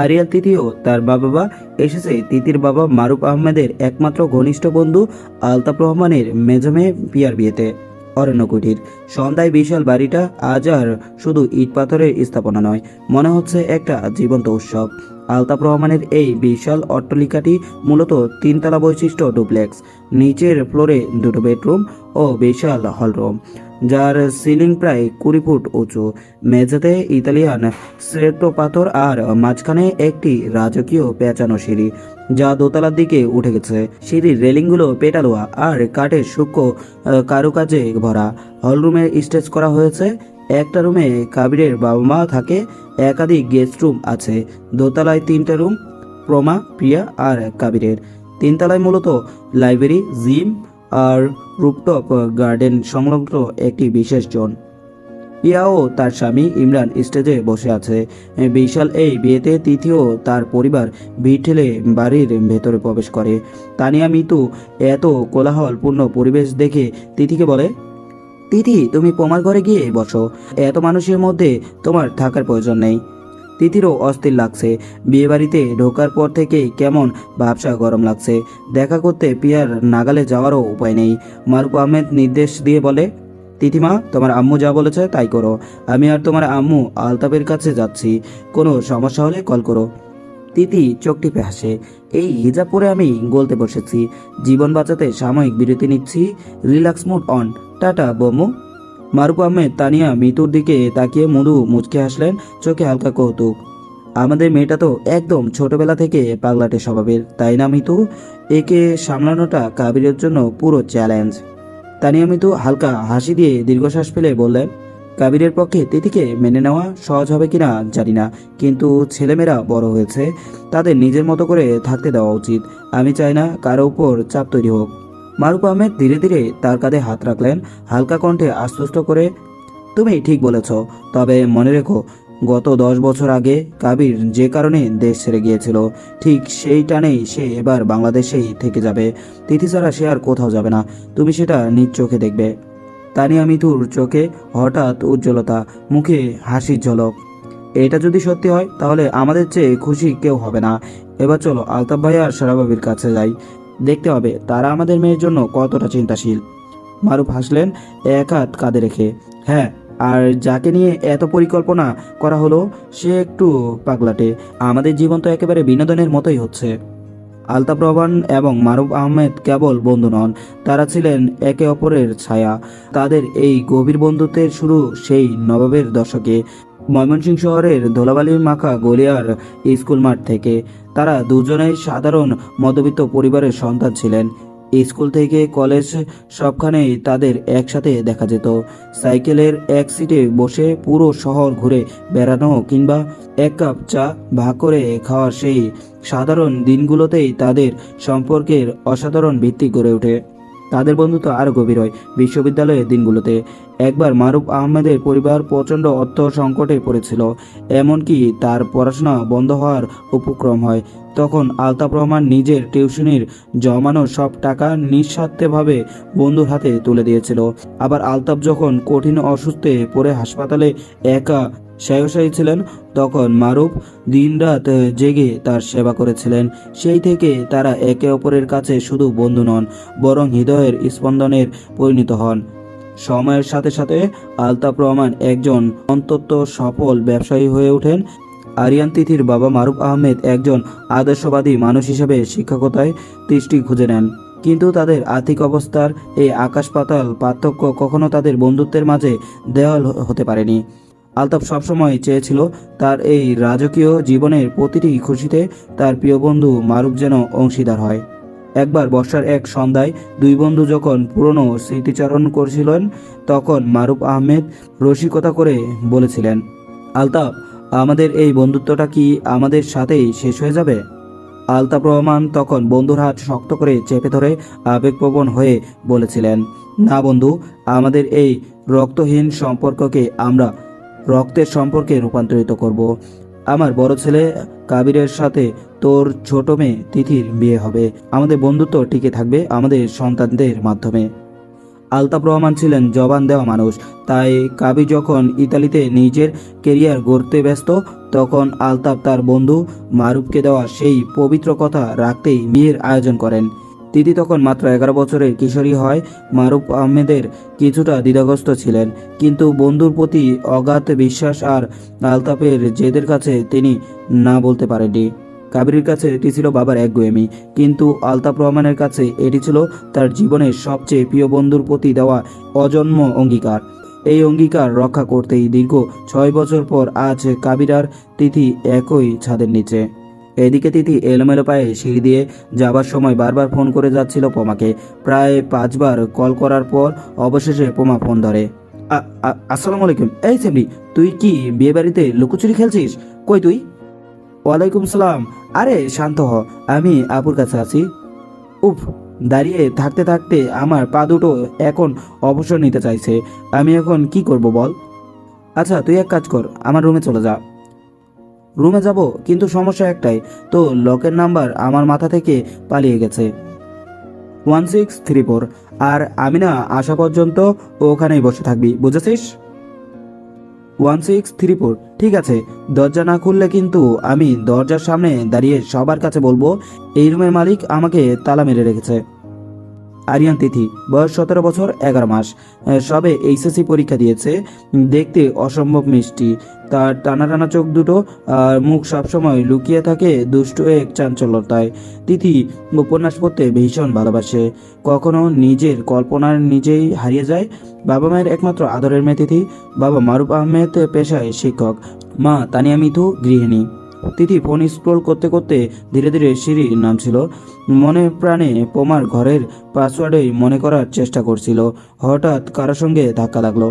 আরিয়ান তিথিও তার বাবা এসেছে তিতির বাবা মারুফ আহমেদের একমাত্র ঘনিষ্ঠ বন্ধু আলতাফ রহমানের মেজমে পিয়ার বিয়েতে। অরণ্য কুটির সন্ধ্যায় বিশাল বাড়িটা আজ আর শুধু ইট পাথরের স্থাপনা নয়, মনে হচ্ছে একটা জীবন্ত উৎসব। আলতাফ রহমানের এই বিশাল অট্টালিকাটি মূলত তিনতলা বৈশিষ্ট্য ডুপ্লেক্স, নিচের ফ্লোরে দুটো বেডরুম ও বিশাল হলরুম, যার সিলিং প্রায় 20 ফুট উঁচু। মেঝেতে ইতালিয়ান শ্বেত পাথর আর মাঝখানে একটি রাজকীয় পেঁচানো সিঁড়ি, যা দোতলার দিকে উঠে গেছে। সিঁড়ির রেলিংগুলো পেটালোয়া আর কাঠের সূক্ষ্ম কারুকাজে ভরা। হলরুমে স্টেজ করা হয়েছে। একটা রুমে কাবিরের বাবা মা থাকে, একাধিক গেস্ট রুম আছে। দোতলায় 3টে রুম, প্রমা, প্রিয়া আর কাবিরের। তিনতলায় মূলত লাইব্রেরি, জিম আর রুপটপ গার্ডেন সংলগ্ন একটি বিশেষ জোন। ইয়া ও তার স্বামী ইমরান স্টেজে বসে আছে। বিশাল এই বিয়েতে তিথি ও তার পরিবার ভিড় ঠেলে বাড়ির ভেতরে প্রবেশ করে। তানিয়া মিতু এত কোলাহলপূর্ণ পরিবেশ দেখে তিথিকে বলে, তিথি, তুমি পোমার ঘরে গিয়ে বসো, এত মানুষের মধ্যে তোমার থাকার প্রয়োজন নেই। তিথিরও অস্থির লাগছে। বিয়েবাড়িতে ঢোকার পর থেকে কেমন ভাবসা গরম লাগছে। দেখা করতে পিয়ার নাগালে যাওয়ারও উপায় নেই। মারুফ আহমেদ নির্দেশ দিয়ে বলে, তিথিমা, তোমার আম্মু যা বলেছে তাই করো। আমি আর তোমার আম্মু আলতাফের কাছে যাচ্ছি, কোনো সমস্যা হলে কল করো। তিথি চোখ টিপে হাসে। এই হিজাব পরে আমি গলতে বসেছি, জীবন বাঁচাতে সাময়িক বিরতি নিচ্ছি। রিল্যাক্স মুড অন, টাটা বম্মু। মারুফ আহমেদ তানিয়া মিতুর দিকে তাকিয়ে মধু মুচকে হাসলেন, চোখে হালকা কৌতুক। আমাদের মেয়েটা তো একদম ছোটবেলা থেকে পাগলাটে স্বভাবের, তাই না মিতু? একে সামলানোটা কাবিরের জন্য পুরো চ্যালেঞ্জ। তানিয়া মিতু হালকা হাসি দিয়ে দীর্ঘশ্বাস ফেলে বললেন, কাবিরের পক্ষে তিথিকে মেনে নেওয়া সহজ হবে কিনা জানি না, কিন্তু ছেলেমেয়েরা বড় হয়েছে, তাদের নিজের মতো করে থাকতে দেওয়া উচিত। আমি চাই না কারো উপর চাপ তৈরি হোক। মারুফ আহমেদ ধীরে ধীরে তার কাঁধে হাত রাখলেন, হালকা কণ্ঠে আশ্বস্ত করে, তুমি ঠিক বলেছ, তবে মনে রেখো, গত 10 বছর আগে কাবির যে কারণে দেশ ছেড়ে গিয়েছিল, ঠিক সেই টানেই সে এবার বাংলাদেশেই থেকে যাবে। তিথি ছাড়া সে আর কোথাও যাবে না, তুমি সেটা নিজ চোখে দেখবে। তানিয়া মিতুর চোখে হঠাৎ উজ্জ্বলতা, মুখে হাসির ঝলক। এটা যদি সত্যি হয় তাহলে আমাদের চেয়ে খুশি কেউ হবে না। এবার চলো আলতাফ ভাই আর সারাবাবির কাছে যাই, দেখতে হবে তারা আমাদের মেয়ের জন্য কতটা চিন্তাশীল। মারুফ হাসলেন, এক হাত কাঁধে রেখে। হ্যাঁ, আর যাকে নিয়ে এত পরিকল্পনা করা হলো সে একটু পাগলাটে। আমাদের জীবন তো একেবারে বিনোদনের মতোই হচ্ছে। আলতাফ রহমান এবং মারুফ আহমেদ কেবল বন্ধু নন, তারা ছিলেন একে অপরের ছায়া। তাদের এই গভীর বন্ধুত্বের শুরু সেই নবাবের দশকে, ময়মনসিংহ শহরের ধুলাবালির মাখা গলিয়ার স্কুল মাঠ থেকে। তারা দুজনেই সাধারণ মধ্যবিত্ত পরিবারের সন্তান ছিলেন। স্কুল থেকে কলেজ সবখানেই তাদের একসাথে দেখা যেত। সাইকেলের এক সিটে বসে পুরো শহর ঘুরে বেড়ানো কিংবা এক কাপ চা ভাগ করে খাওয়া, সেই সাধারণ দিনগুলোতেই তাদের সম্পর্কের অসাধারণ ভিত্তি গড়ে ওঠে। তাদের বন্ধুত্ব আরও গভীর হয় বিশ্ববিদ্যালয়ের দিনগুলোতে। একবার মারুফ আহমেদের পরিবার প্রচণ্ড অর্থ সংকটে পড়েছিল, এমনকি তার পড়াশোনা বন্ধ হওয়ার উপক্রম হয়। তখন আলতাফ রহমান নিজের টিউশনির জমানো সব টাকা নিঃস্বার্থভাবে বন্ধুর হাতে তুলে দিয়েছিল। আবার আলতাফ যখন কঠিন অসুস্থে পড়ে হাসপাতালে একা শায়শায়ী ছিলেন, তখন মারুফ দিনরাত জেগে তার সেবা করেছিলেন। সেই থেকে তারা একে অপরের কাছে শুধু বন্ধু নন, বরং হৃদয়ের স্পন্দনের পরিণত হন। সময়ের সাথে সাথে আলতাফ রহমান একজন অন্তত সফল ব্যবসায়ী হয়ে ওঠেন। আরিয়ান তিথির বাবা মারুফ আহমেদ একজন আদর্শবাদী মানুষ হিসেবে শিক্ষকতায় দৃষ্টি খুঁজে নেন। কিন্তু তাদের আর্থিক অবস্থার এই আকাশ পাতাল পার্থক্য কখনো তাদের বন্ধুত্বের মাঝে দেওয়াল হতে পারেনি। আলতাফ সবসময় চেয়েছিল তার এই রাজকীয় জীবনের প্রতিটি খুশিতে তার প্রিয় বন্ধু মারুফ যেন অংশীদার হয়। একবার বর্ষার এক সন্ধ্যায় দুই বন্ধু যখন পুরনো স্মৃতিচারণ করছিলেন, তখন মারুফ আহমেদ রসিকতা করে বলেছিলেন, আলতাফ, আমাদের এই বন্ধুত্বটা কি আমাদের সাথেই শেষ হয়ে যাবে? আলতাফ রহমান তখন বন্ধুর হাত শক্ত করে চেপে ধরে আবেগপ্রবণ হয়ে বলেছিলেন, না বন্ধু, আমাদের এই রক্তহীন সম্পর্ককে আমরা রক্তের সম্পর্কে রূপান্তরিত করব। আমার বড় ছেলে কাবিরের সাথে তোর ছোট মেয়ে তিথির বিয়ে হবে। আমাদের বন্ধুত্ব টিকে থাকবে আমাদের সন্তানদের মাধ্যমে। আলতাফ রহমান ছিলেন জবান দেওয়া মানুষ, তাই কাবির যখন ইতালিতে নিজের কেরিয়ার গড়তে ব্যস্ত, তখন আলতাফ তার বন্ধু মারুফকে দেওয়া সেই পবিত্র কথা রাখতেই বিয়ের আয়োজন করেন। তিথি তখন মাত্র 11 বছরের কিশোরী হয়। মারুফ আহমেদের কিছুটা দ্বিধাগ্রস্ত ছিলেন, কিন্তু বন্ধুর প্রতি অগাধ বিশ্বাস আর আলতাফের জেদের কাছে তিনি না বলতে পারেননি। কাবিরের কাছে এটি ছিল বাবার একগুঁয়েমি, কিন্তু আলতাফ রহমানের কাছে এটি ছিল তার জীবনের সবচেয়ে প্রিয় বন্ধুর প্রতি দেওয়া অজন্ম অঙ্গীকার। এই অঙ্গীকার রক্ষা করতেই দীর্ঘ 6 বছর পর আজ কাবির আর তিথি একই ছাদের নিচে। এদিকে তিথি এলোমেলো পায়ে সিঁড়ি দিয়ে যাবার সময় বারবার ফোন করে যাচ্ছিল পোমাকে। প্রায় 5 বার কল করার পর অবশেষে পোমা ফোন ধরে। আসসালামু আলাইকুম। এই সেমরি, তুই কি বিয়ে বাড়িতে লুকোচুরি খেলছিস? কই তুই? ওয়ালাইকুম সালাম। আরে শান্ত হ, আমি আপুর কাছে আছি। উফ, দাঁড়িয়ে থাকতে থাকতে আমার পা দুটো এখন অবসর নিতে চাইছে। আমি এখন কি করব বল? আচ্ছা তুই এক কাজ কর, আমার রুমে চলে যা। রুমে যাব, কিন্তু সমস্যা একটাই, তো লকের নাম্বার আমার মাথা থেকে পালিয়ে গেছে। 1634। আর আমি না আসা পর্যন্ত ওখানেই বসে থাকবি, বুঝেছিস? 1634। ঠিক আছে, দরজা না খুললে কিন্তু আমি দরজার সামনে দাঁড়িয়ে সবার কাছে বলবো এই রুমের মালিক আমাকে তালা মেরে রেখেছে। আরিয়ান তিথি, বয়স 17 বছর 11 মাস, সবে এইচএসসি পরীক্ষা দিয়েছে। দেখতে অসম্ভব মিষ্টি, তার টানা টানা চোখ দুটো আর মুখ সবসময় লুকিয়ে থাকে দুষ্টু এক চাঞ্চল্যতায়। তিথি উপন্যাস পড়তে ভীষণ ভালোবাসে, কখনো নিজের কল্পনার নিজেই হারিয়ে যায়। বাবা মায়ের একমাত্র আদরের মেয়ে তিথি। বাবা মারুফ আহমেদ পেশায় শিক্ষক, মা তানিয়া মিথু গৃহিণী। তিথি ফোন স্ক্রোল করতে করতে ধীরে ধীরে সিঁড়ি নামছিল। মনে প্রাণে পোমার ঘরের পাসওয়ার্ডই মনে করার চেষ্টা করছিল। হঠাৎ কারোর সঙ্গে ধাক্কা লাগলো।